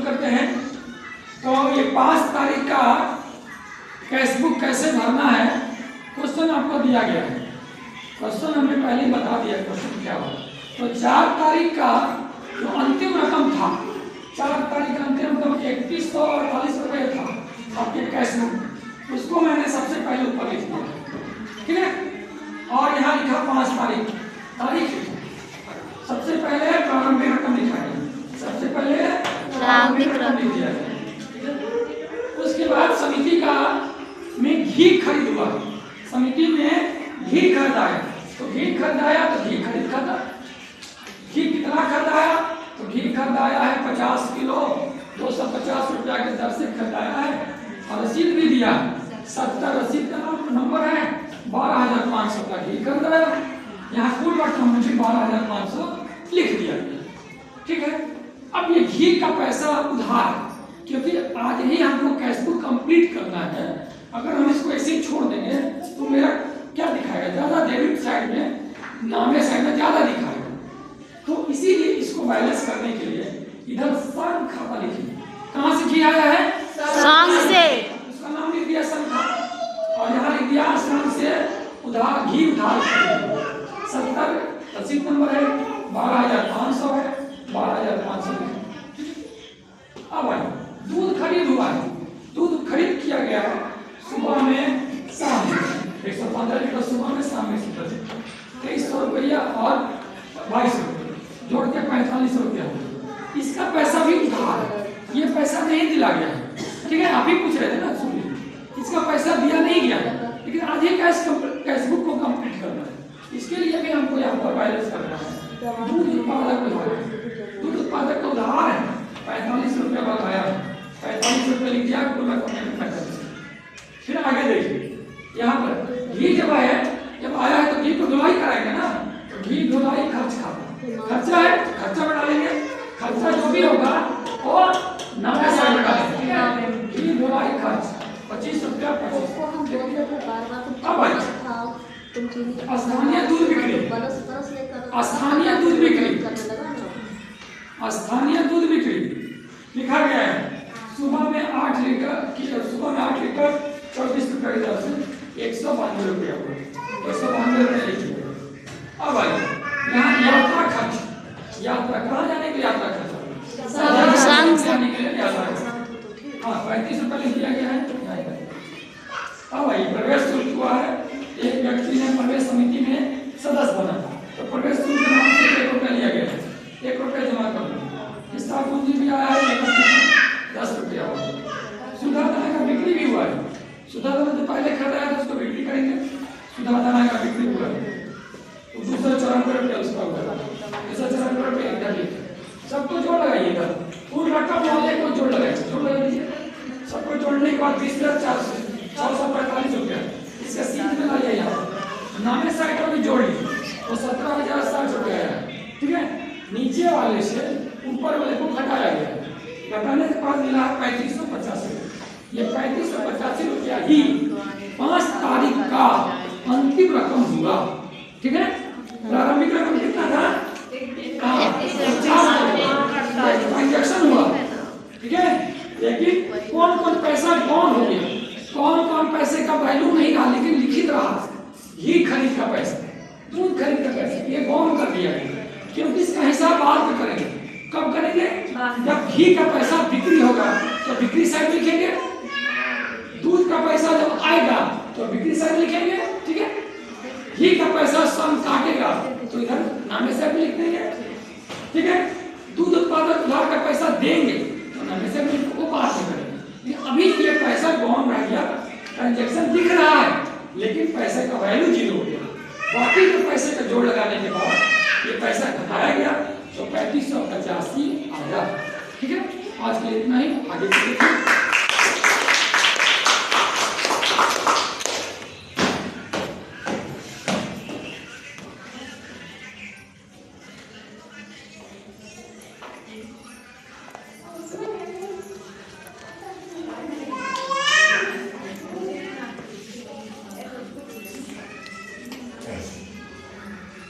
शुरू करते हैं। तो ये 5 तारीख का कैशबुक कैसे भरना है क्वेश्चन आपको दिया गया है। क्वेश्चन हमने पहले ही बता दिया क्वेश्चन क्या हुआ। तो 4 तारीख का जो अंतिम रकम था, 4 तारीख का अंतिम रकम 3148 रुपये था आपके कैशबुक, उसको मैंने सबसे पहले ऊपर लिख दिया, ठीक है। और यहाँ लिखा 5 तारीख सबसे पहले प्रारंभिक रकम लिखा है, सबसे पहले प्रारंभिक रकम लिख दिया है। उसके बाद समिति का में घी खरीद हुआ, समिति में घी खरीदाया, तो घी खरीदाया तो घी खरीद खाता, घी कितना खरीदाया, तो घी खरीदाया है 50 किलो 250 रुपया के दर से खरीदाया है। और रसीद भी दिया, 70 रसीद का नंबर है, 12,500 का घी खरीदाया। यहाँ कुल रकम में भी 12,500 लिख दिया, ठीक है। अब ये घी का पैसा उधार, क्योंकि आज ही हमको कैशबुक कंप्लीट करना है। अगर हम इसको ऐसे ही छोड़ देंगे तो मेरा क्या दिखाएगा, ज़्यादा डेबिट साइड में, नामे साइड में ज़्यादा दिखाएगा। तो इसीलिए इसको बैलेंस करने के लिए इधर संघ खाता लिखिए। कहाँ से घी आया है? संघ से, उसका नाम लिख दिया संघ खाता। और यहाँ लिख दिया संघ से उधार, घी उधार 70 रसीद नंबर है, 12,500 है, 12,500। अब भाई दूध खरीद हुआ है, दूध खरीद किया गया है सुबह में शाम में 115 लीटर सुबह में, शाम में 2300 रुपया और 22 रुपये जोड़ के 45 रुपया। इसका पैसा भी उधार है, ये पैसा नहीं दिला गया है, ठीक है। आप ही पूछ रहे थे ना, सुनिए, इसका पैसा दिया नहीं गया है, लेकिन आज ही कैशबुक को कंप्लीट करना है। इसके लिए भी हमको यहाँ पर बैलेंस करना है। दूध उत्पादक उधार, दूध उत्पादक का उधार है 45 रुपया बकाया, 45 रुपये लिख दिया, कुल रकम में लिखा कर। फिर आगे देखिए, यहाँ पर घी जब आया है तो घी को धुलाई कराएंगे ना, तो घी धुलाई खर्च खाता, खर्चा है, खर्चा में डालेंगे, खर्चा जो भी होगा वो नब्बे साल में डालेंगे। घी धुलाई खर्च 25 रुपया 25। अब स्थानीय दूध बिक्री, स्थानीय दूध बिक्री, स्थानीय दूध बिक्री लिखा गया है। सुबह में 8 लीटर, सुबह में 8 लीटर 34 रुपये की दर से 192 रुपया, 192 रुपये लिखिए। अब भाई यहाँ यात्रा खर्च, यात्रा कहाँ जाने के लिए यात्रा खर्च, जाने के लिए यात्रा खर्च, हाँ 35 रुपये लिख दिया गया है। अब भाई प्रवेश शुल्क हुआ है, एक व्यक्ति ने प्रवेश समिति में सदस्य बना, तो प्रवेश शुल्क के नाम से 1 रुपया लिया गया है, 1 रुपया जमा कर दो। हिस्सा पूंजी भी आया है 10 रुपया। सुधा दाना का बिक्री भी हुआ है, सुधा दाना जो पहले खरीदाया था उसको बिक्री करेंगे, सुधा दाना का बिक्री हुआ है तो 294 रुपया उसका हुआ, 294 रुपये इधर सबको जोड़ लगाइएगा, कुल रकम वाले को जोड़ लगा दीजिए। सबको जोड़ने के बाद 20,445 रुपया इसका सीध में लाइए, यहाँ नामे साइड में भी जोड़ लीजिए तो 17,060 रुपया है, ठीक है। नीचे वाले से ऊपर वाले को घटाया गया, घटाने के बाद मिला 3585। ये 3585 रुपया ही 5 तारीख का अंतिम रकम हुआ, ठीक है। प्रारंभिक रकम कितना था? ट्रांजेक्शन हुआ, ठीक है। लेकिन कौन कौन पैसा कौन हो गया, कौन कौन पैसे का वैल्यू नहीं रहा, लेकिन लिखित रहा। घी खरीद का पैसा, दूध खरीद का पैसा, ये गौन कर दिया गया, क्योंकि इसका हिसाब बाद में करेंगे। कब करेंगे? जब घी का पैसा बिक्री होगा तो बिक्री साइड लिखेंगे, दूध का पैसा जब आएगा तो बिक्री साइड लिखेंगे, ठीक है। घी का पैसा सम काटेगा तो इधर नामे साइड लिख देंगे, ठीक है। दूध उत्पादक उधार का पैसा देंगे तो नामे साइड को बात करेंगे। अभी ये पैसा गौन रह गया, ट्रांजेक्शन दिख रहा है लेकिन पैसे का वैल्यू 0 हो गया। बाकी के पैसे का जोड़ लगाने के बाद ये पैसा घटाया गया तो 3585 आया, ठीक है। आज के लिए इतना ही, आगे चलिए।